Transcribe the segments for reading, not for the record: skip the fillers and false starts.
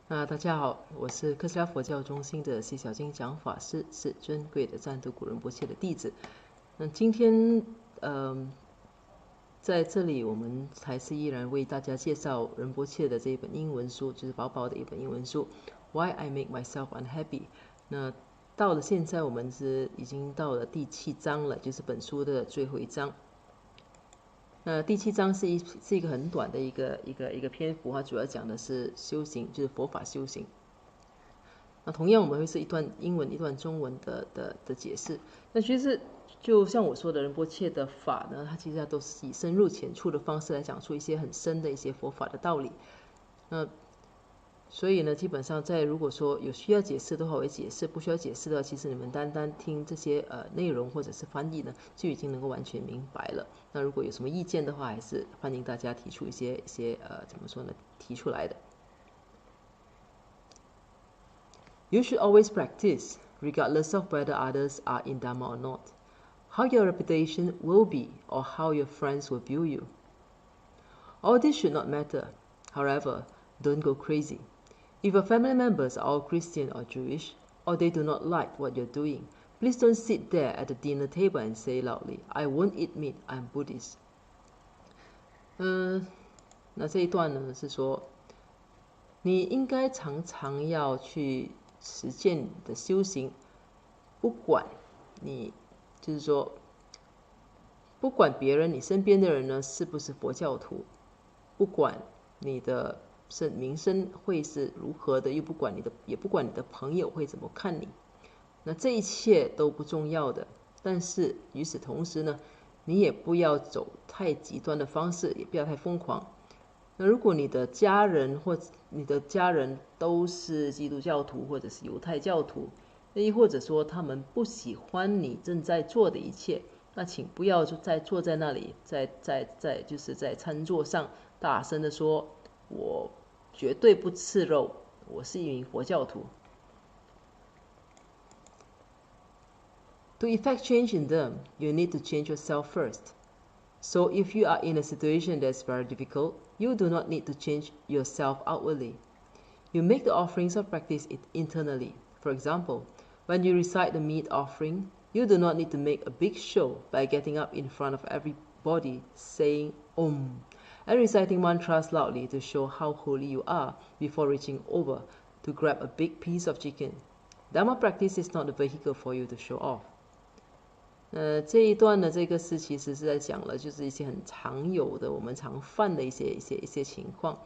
大家好，我是克斯拉佛教中心的西小金讲法师，是尊贵的赞度古仁波切的弟子。今天，在这里我们还是依然为大家介绍仁波切的这一本英文书，就是薄薄的一本英文书《Why I Make Myself Unhappy》。那到了现在，我们已经到了第7章了，就是本书的最后一章。第7章是一个很短的一个篇幅，它主要讲的是修行，就是佛法修行。那同样我们会是一段英文一段中文的解释。那其实就像我说的，仁波切的法呢，它其实都是以深入浅出的方式来讲出一些很深的一些佛法的道理。所以呢，基本上如果说有需要解释的话，我会解释；不需要解释的话，其实你们单单听这些内容或者是翻译呢，就已经能够完全明白了。那如果有什么意见的话，还是欢迎大家提出一些怎么说呢？提出来的。You should always practice, regardless of whether others are in Dharma or not, how your reputation will be or how your friends will view you. All this should not matter. However, don't go crazy. If your family members are all Christian or Jewish, or they do not like what you're doing, please don't sit there at the dinner table and say loudly, I won't eat meat, I'm Buddhist. 那这一段呢是说，你应该常常要去实践你的修行，不管你就是说，不管别人，你身边的人呢是不是佛教徒，不管你的名声会是如何的，也不管你的朋友会怎么看你，那这一切都不重要的。但是与此同时呢，你也不要走太极端的方式，也不要太疯狂。那如果你的家人都是基督教徒或者是犹太教徒，亦或者说他们不喜欢你正在做的一切，那请不要再坐在那里，就是在餐桌上大声的说，我绝对不吃肉，我是一名佛教徒。To effect change in them, you need to change yourself first. So if you are in a situation that's very difficult, you do not need to change yourself outwardly. You make the offerings of practice internally. For example, when you recite the meat offering, you do not need to make a big show by getting up in front of everybody saying Om and reciting mantras loudly to show how holy you are before reaching over to grab a big piece of chicken. Dharma practice is not a vehicle for you to show off. 这一段呢，这个是其实是在讲了，就是一些很常有的我们常犯的一些情况。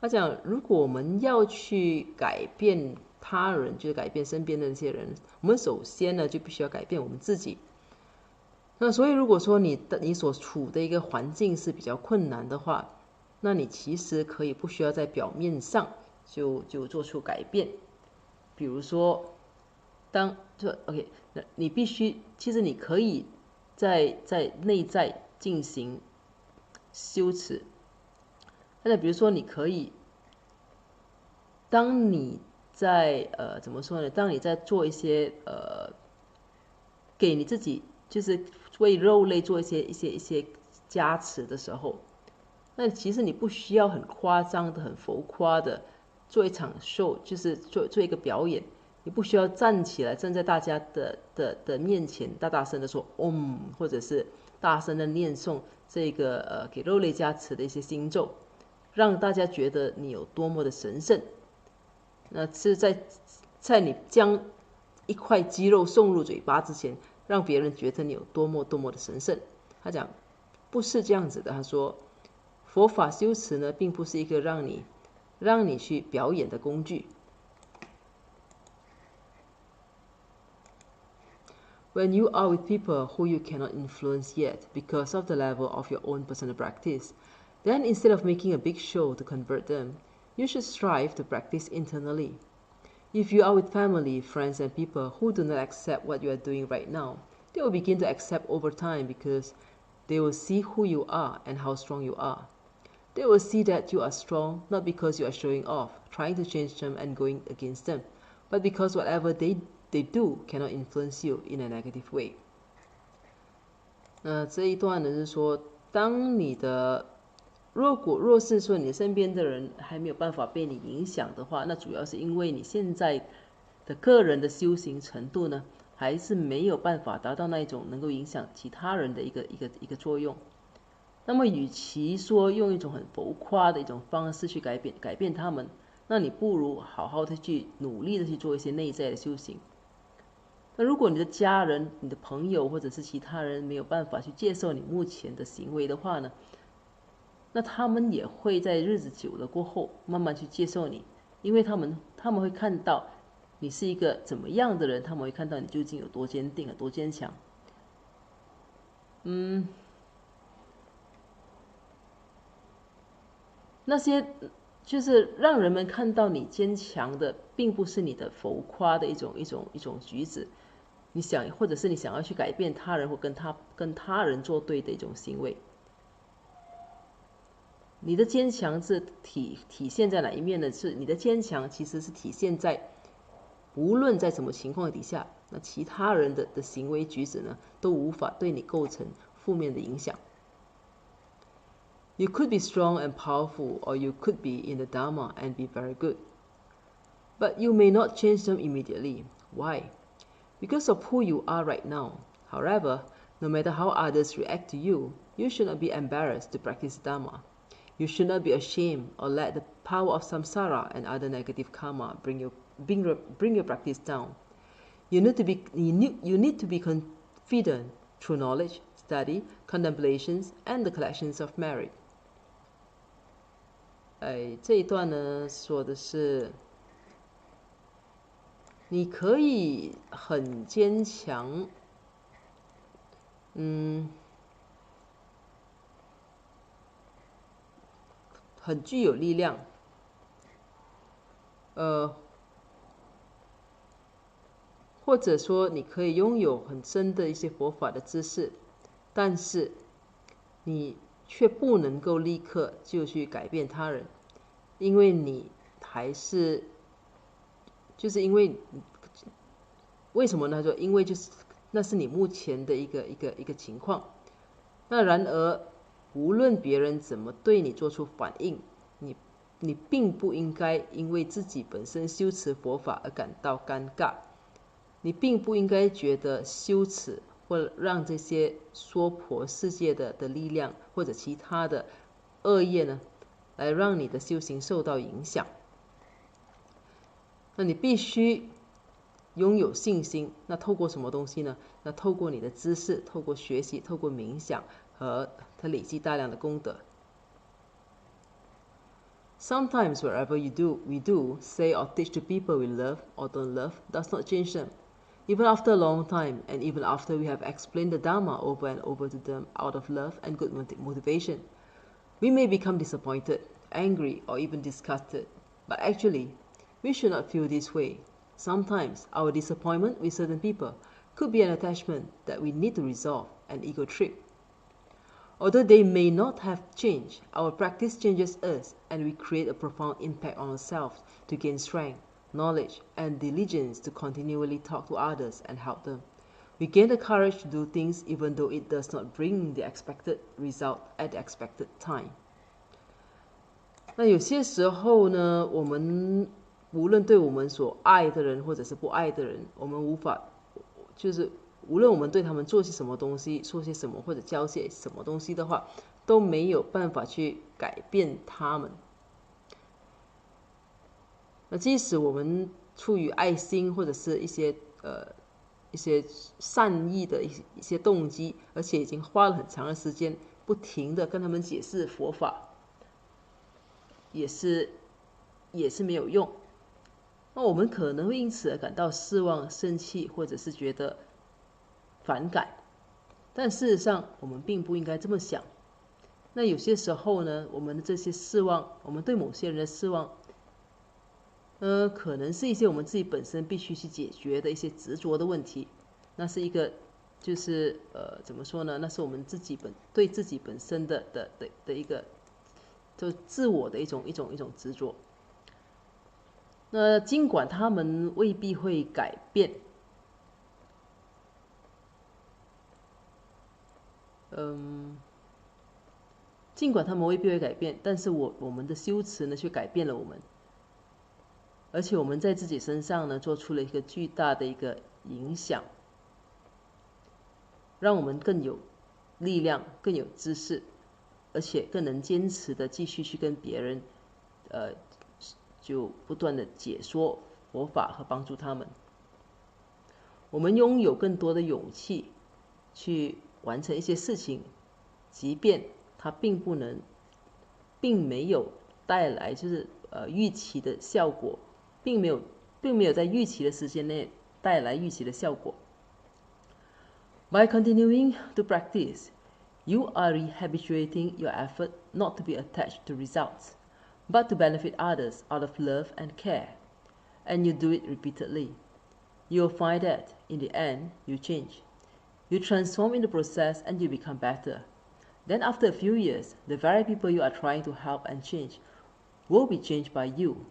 他讲，如果我们要去改变他人，就是改变身边的那些人，我们首先呢就必须要改变我们自己。那所以如果说你所处的一个环境是比较困难的话，那你其实可以不需要在表面上就做出改变。比如说，OK， 那你必须，其实你可以在内在进行修持。那比如说，你可以，当你在怎么说呢？当你在做一些给你自己就是为肉类做一些加持的时候，那其实你不需要很夸张的、很浮夸的做一场秀，就是做一个表演。你不需要站起来，站在大家的面前，大声的说或者是大声的念诵这个给肉类加持的一些经咒，让大家觉得你有多么的神圣。那是在你将一块鸡肉送入嘴巴之前，让别人觉得你有多么的神圣。他讲不是这样子的，他说佛法修持呢，并不是一个让你去表演的工具。When you are with people who you cannot influence yet because of the level of your own personal practice, then instead of making a big show to convert them, you should strive to practice internally. If you are with family, friends, and people who do not accept what you are doing right now, they will begin to accept over time because they will see who you are and how strong you are. They will see that you are strong not because you are showing off, trying to change them and going against them, but because whatever they do cannot influence you in a negative way. 这一段呢是说，当你的若是说你身边的人还没有办法被你影响的话，那主要是因为你现在的个人的修行程度呢，还是没有办法达到那一种能够影响其他人的一个作用。那么，与其说用一种很浮夸的一种方式去改变他们，那你不如好好的去努力的去做一些内在的修行。那如果你的家人、你的朋友或者是其他人没有办法去接受你目前的行为的话呢，那他们也会在日子久了过后慢慢去接受你，因为他们会看到你是一个怎么样的人，他们会看到你究竟有多坚定、有多坚强。那些就是让人们看到你坚强的，并不是你的浮夸的一种举止，或者是你想要去改变他人或跟他人作对的一种行为。你的坚强是体现在哪一面呢？是你的坚强其实是体现在无论在什么情况底下，那其他人的行为举止呢，都无法对你构成负面的影响。You could be strong and powerful, or you could be in the Dharma and be very good. But you may not change them immediately. Why? Because of who you are right now. However, no matter how others react to you, you should not be embarrassed to practice Dharma. You should not be ashamed or let the power of samsara and other negative karma bring your practice down. You need to be confident through knowledge, study, contemplations, and the collections of merit. 这一段呢，说的是你可以很坚强，很具有力量，或者说你可以拥有很深的一些佛法的知识，但是你却不能够立刻就去改变他人，因为你还是就是因为为什么呢？说因为就是那是你目前的一个情况。那然而，无论别人怎么对你做出反应，你并不应该因为自己本身修持佛法而感到尴尬。你并不应该觉得羞耻，或让这些娑婆世界的力量或者其他的恶业呢，来让你的修行受到影响。那你必须拥有信心。那透过什么东西呢？那透过你的知识，透过学习，透过冥想和它累积大量的功德。Sometimes wherever we do, say or teach to people we love or don't love, does not change them. Even after a long time, and even after we have explained the Dharma over and over to them out of love and good motivation, we may become disappointed, angry, or even disgusted. But actually, we should not feel this way. Sometimes our disappointment with certain people could be an attachment that we need to resolve, an ego trip. Although they may not have changed, our practice changes us and we create a profound impact on ourselves to gain strength, knowledge, and diligence to continually talk to others and help them. We gain the courage to do things even though it does not bring the expected result at the expected time. 那有些时候呢，我们无论对我们所爱的人或者是不爱的人，我们无法就是无论我们对他们做些什么东西，说些什么或者教些什么东西的话，都没有办法去改变他们。那即使我们出于爱心或者是一些善意的一些动机，而且已经花了很长的时间，不停的跟他们解释佛法，也是没有用。那我们可能会因此而感到失望、生气，或者是觉得反感。但事实上，我们并不应该这么想。那有些时候呢，我们的这些失望，我们对某些人的失望，可能是一些我们自己本身必须去解决的一些执着的问题。那是一个，就是怎么说呢？那是我们对自己本身的一个，就自我的一种执着。那尽管他们未必会改变，尽管他们未必会改变，但是我们的修持呢，却改变了我们，而且我们在自己身上呢，做出了一个巨大的一个影响，让我们更有力量、更有知识，而且更能坚持的继续去跟别人，就不断的解说佛法和帮助他们。我们拥有更多的勇气去完成一些事情，即便它并没有带来就是预期的效果，并没有在预期的时间内带来预期的效果。By continuing to practice, you are rehabituating your effort not to be attached to results, but to benefit others out of love and care, and you do it repeatedly. You'll find that, in the end, you change. You transform in the process and you become better. Then after a few years, the very people you are trying to help and change will be changed by you.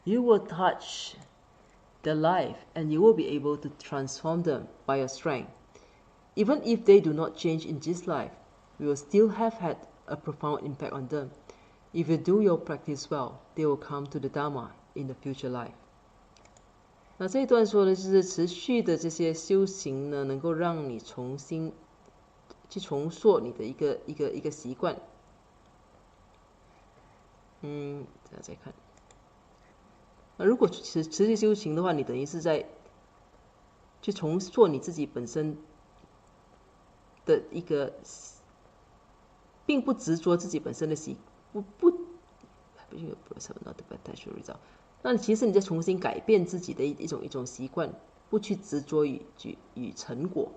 You will touch their life and you will be able to transform them by your strength. Even if they do not change in this life, you will still have had a profound impact on them. If you do your practice well, they will come to the Dharma in the future life. 那这一段说的就是持续的这些修行呢，能够让你重新去重塑你的一个习惯。大家再看。那如果持续修行的话，你等于是在去重塑你自己本身的一个，并不执着自己本身的那其实你在重新改变自己的一种习惯，不去执着于成果，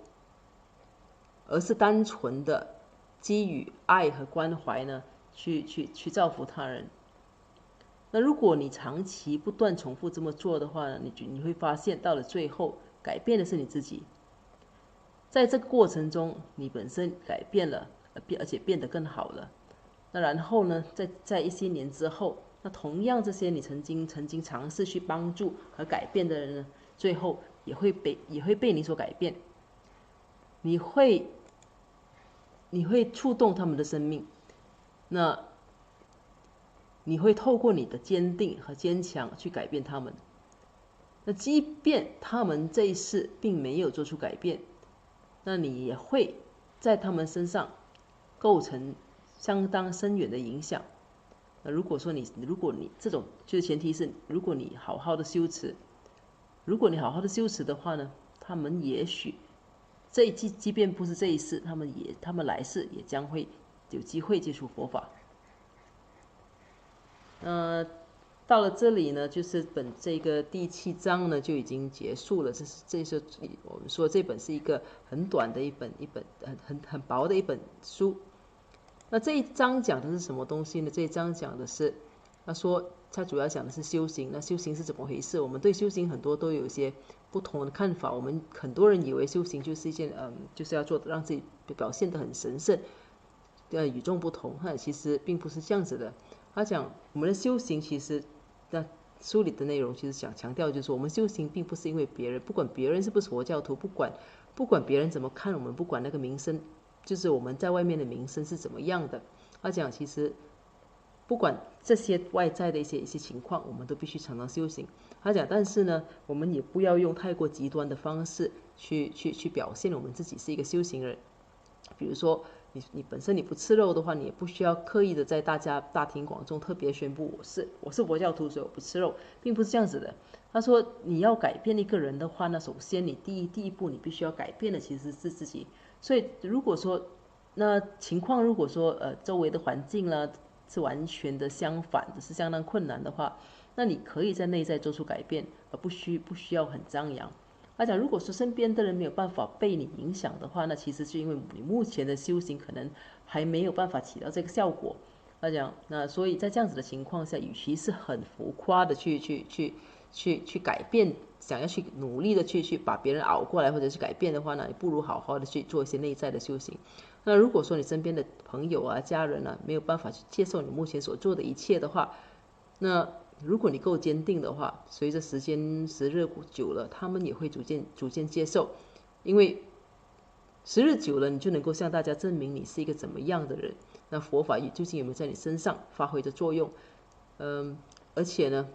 而是单纯的基于爱和关怀呢，去造福他人。那如果你长期不断重复这么做的话呢，你会发现到了最后，改变的是你自己。在这个过程中，你本身改变了，而且变得更好了。那然后呢，在一些年之后，那同样这些你曾经尝试去帮助和改变的人呢，最后也会被你所改变。你会触动他们的生命，那你会透过你的坚定和坚强去改变他们。那即便他们这一世并没有做出改变，那你也会在他们身上构成相当深远的影响。那如果你这种就是前提是，如果你好好的修持的话呢，他们也许即便不是这一世，他们来世也将会有机会接触佛法。到了这里呢，就是这个第7章呢就已经结束了。这是我们说这本是一个很短的一本很薄的一本书。那这一章讲的是什么东西呢？这一章讲的是，他主要讲的是修行。那修行是怎么回事？我们对修行很多都有一些不同的看法。我们很多人以为修行就是一件就是要让自己表现得很神圣，与众不同。其实并不是这样子的。他讲我们的修行其实，那书里的内容其实想强调就是说，我们修行并不是因为别人，不管别人是不是佛教徒，不管别人怎么看我们，不管那个名声，就是我们在外面的名声是怎么样的。他讲其实不管这些外在的一些情况，我们都必须常常修行。他讲，但是呢，我们也不要用太过极端的方式去表现我们自己是一个修行人。比如说，你本身你不吃肉的话，你也不需要刻意的在大庭广众特别宣布我是佛教徒，所以我不吃肉，并不是这样子的。他说，你要改变一个人的话，那首先你第一步你必须要改变的其实是自己。所以如果说那情况如果说周围的环境呢是完全的相反的，是相当困难的话，那你可以在内在做出改变，而不需要很张扬。他讲，如果说身边的人没有办法被你影响的话，那其实是因为你目前的修行可能还没有办法起到这个效果。他讲，那所以在这样子的情况下，与其是很浮夸的去改变，想要去努力的去把别人熬过来或者是改变的话呢，你不如好好的去做一些内在的修行。那如果说你身边的朋友啊、家人啊没有办法去接受你目前所做的一切的话，那如果你够坚定的话，随着时日久了，他们也会逐渐接受，因为时日久了，你就能够向大家证明你是一个怎么样的人。那佛法究竟有没有在你身上发挥着作用？而且呢，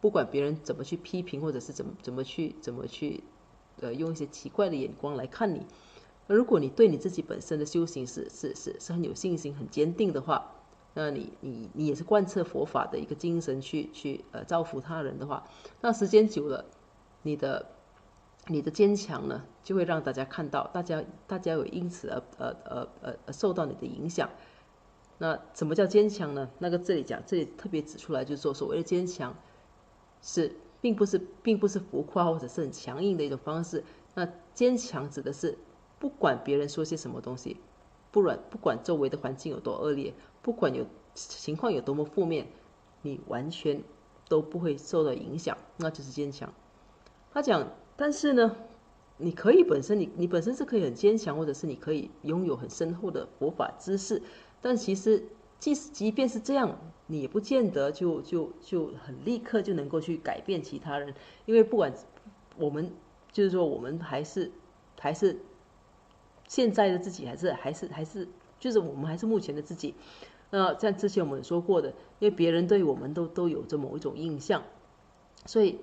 不管别人怎么去批评，或者是怎么去用一些奇怪的眼光来看你，如果你对你自己本身的修行是很有信心、很坚定的话，那你也是贯彻佛法的一个精神去造福他人的话，那时间久了，你的坚强呢，就会让大家看到，大家有因此而受到你的影响。那什么叫坚强呢？这里特别指出来，就是说所谓的坚强并不是浮夸或者是很强硬的一种方式。那坚强指的是不管别人说些什么东西，不管周围的环境有多恶劣，不管情况有多么负面，你完全都不会受到影响，那就是坚强。他讲，但是呢，你可以本身你本身是可以很坚强，或者是你可以拥有很深厚的佛法知识，但其实即便是这样，你也不见得就很立刻就能够去改变其他人，因为不管我们就是说我们还是现在的自己，还是就是我们还是目前的自己。像之前我们说过的，因为别人对我们都有着某一种印象，所以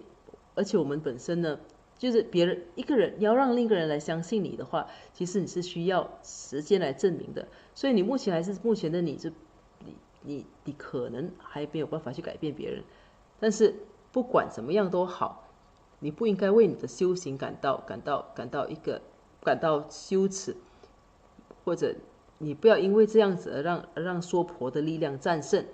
而且我们本身呢，就是别人一个人，你要让另一个人来相信你的话，其实你是需要时间来证明的。所以你目前的你，你可能还没有办法去改变别人。但是不管怎么样都好，你不应该为你的修行感到羞耻，或者你不要因为这样子而让说婆的力量战胜，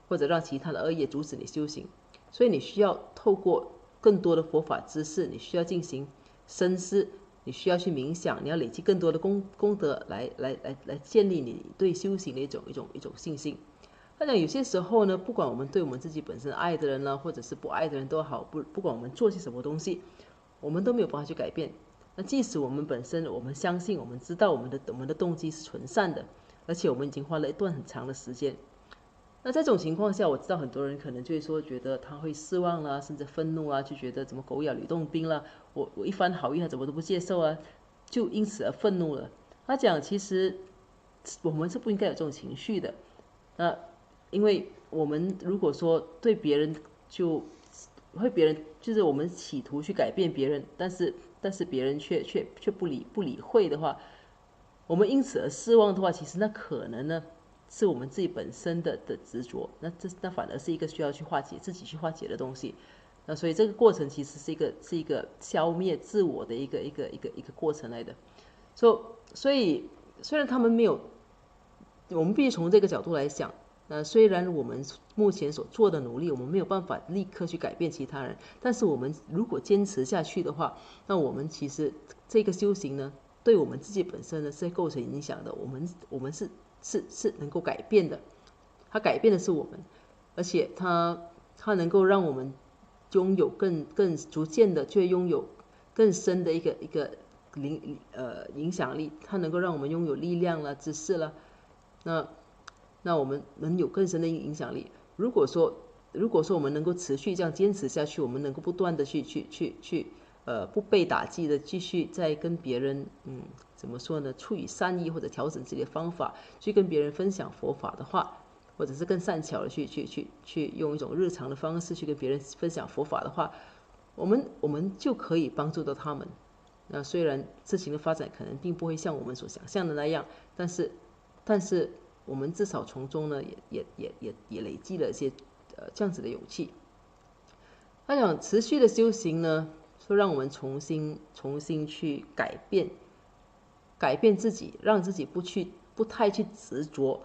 或者让其他的恶业阻止你修行。所以你需要透过更多的佛法知识，你需要进行深思，你需要去冥想，你要累积更多的功德来建立你对修行的一种信心。他讲有些时候呢，不管我们对我们自己本身爱的人呢，或者是不爱的人都好，不管我们做些什么东西，我们都没有办法去改变。那即使我们本身我们相信，我们知道我们的动机是纯善的，而且我们已经花了一段很长的时间。那在这种情况下，我知道很多人可能就会说，觉得他会失望啦，甚至愤怒啊，就觉得怎么狗咬吕洞宾啦，我一番好意他怎么都不接受啊，就因此而愤怒了。他讲，其实我们是不应该有这种情绪的。那因为我们如果说对别人别人就是我们企图去改变别人，但是别人却不理会的话，我们因此而失望的话，其实那可能呢是我们自己本身的执着，那反而是一个需要去自己去化解的东西。那所以这个过程其实是一个消灭自我的一个过程来的。所以虽然他们没有，我们必须从这个角度来想。虽然我们目前所做的努力，我们没有办法立刻去改变其他人，但是我们如果坚持下去的话，那我们其实这个修行呢，对我们自己本身呢是构成影响的。我们是能够改变的，它改变的是我们，而且它能够让我们拥有更逐渐的就拥有更深的一个影响力，它能够让我们拥有力量啦、知识啦，那我们能有更深的影响力。如果说我们能够持续这样坚持下去，我们能够不断的不被打击的继续在跟别人怎么说呢，出于善意或者调整自己的方法去跟别人分享佛法的话，或者是更善巧的去用一种日常的方式去跟别人分享佛法的话，我们就可以帮助到他们。那虽然事情的发展可能并不会像我们所想象的那样，但是我们至少从中呢也累积了一些这样子的勇气。他讲持续的修行呢，说让我们重新去改变自己，让自己不太去执着，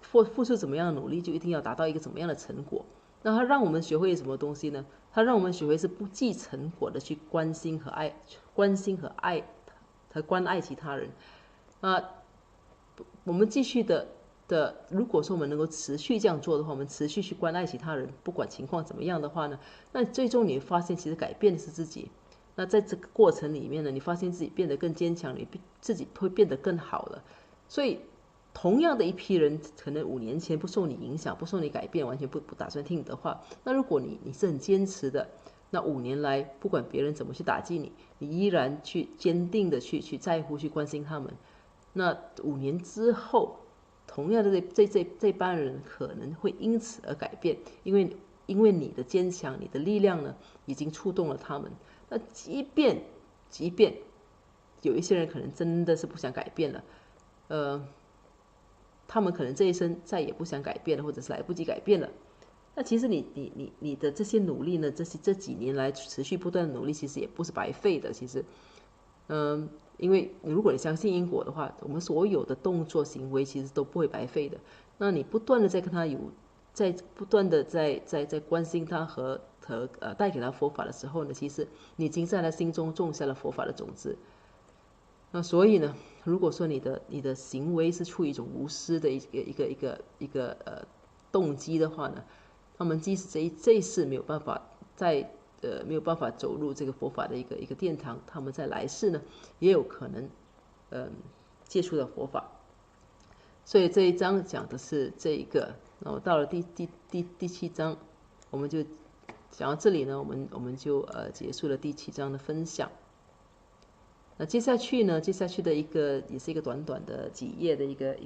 付出怎么样的努力就一定要达到一个怎么样的成果。那他让我们学会什么东西呢？他让我们学会是不计成果的去关心和关爱其他人。我们继续的，如果说我们能够持续这样做的话，我们持续去关爱其他人，不管情况怎么样的话呢，那最终你会发现，其实改变的是自己。那在这个过程里面呢，你发现自己变得更坚强，你自己会变得更好了。所以，同样的一批人，可能5年前不受你影响，不受你改变，完全不打算听你的话，那如果你是很坚持的，那5年来不管别人怎么去打击你，你依然去坚定的去在乎、去关心他们。那5年之后，同样的这班人可能会因此而改变，因为你的坚强，你的力量呢，已经触动了他们。那即便有一些人可能真的是不想改变了，他们可能这一生再也不想改变了，或者是来不及改变了。那其实你的这些努力呢，这几年来持续不断的努力，其实也不是白费的。其实，因为如果你相信因果的话，我们所有的动作行为其实都不会白费的。那你不断的在跟他在不断的在关心他和带给他佛法的时候呢，其实你已经在他心中种下了佛法的种子。那所以呢，如果说你的行为是出于一种无私的一个动机的话呢，他们即使这一世没有办法没有办法走入这个佛法的一个殿堂，他们在来世呢也有可能接触到佛法。所以这一章讲的是这一个，然后到了第七章，我们就讲到这里呢，我们就结束了第七章的分享。那接下去呢，接下去的也是一个短短的几页的一个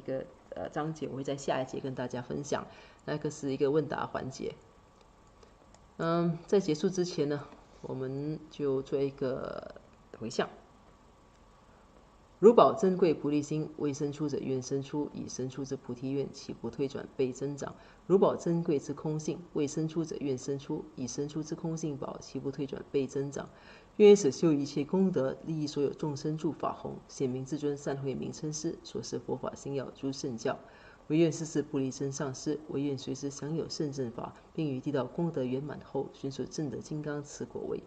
章节，我会在下一节跟大家分享。那个是一个问答环节。在结束之前呢，我们就做一个回向。如宝珍贵菩提心，未生出者愿生出，已生出之菩提愿岂不退转倍增长？如宝珍贵之空性，未生出者愿生出，已生出之空性宝岂不退转倍增长？愿舍修一切功德，利益所有众生助法弘，显明至尊善慧名称师，所示佛法心要诸圣教。唯愿世世不离真上师，唯愿随时享有圣正法，并于地道功德圆满后，迅速证得金刚持果位。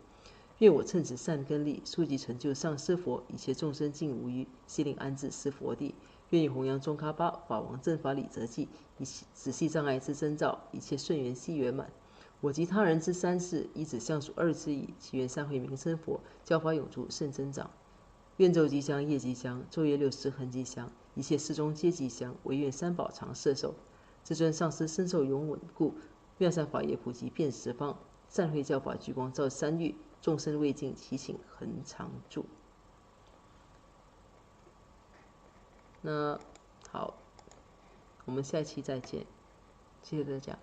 愿我趁此善根力，速即成就上师佛，一切众生尽无余，悉令安置是佛地。愿以弘扬中喀巴法王正法理则记，以仔细障碍之征兆，一切顺缘悉圆满。我及他人之三世，以此相属二之意，祈愿善慧名称佛，教法永驻甚增长。愿昼吉祥，夜吉祥，昼夜60恒吉祥，一切事中皆吉祥。唯愿三宝常摄受，至尊上师身受永稳固，妙善法业普及遍十方，善慧教法聚光照三域。众生未尽，其请恒常住。那好，我们下期再见，谢谢大家。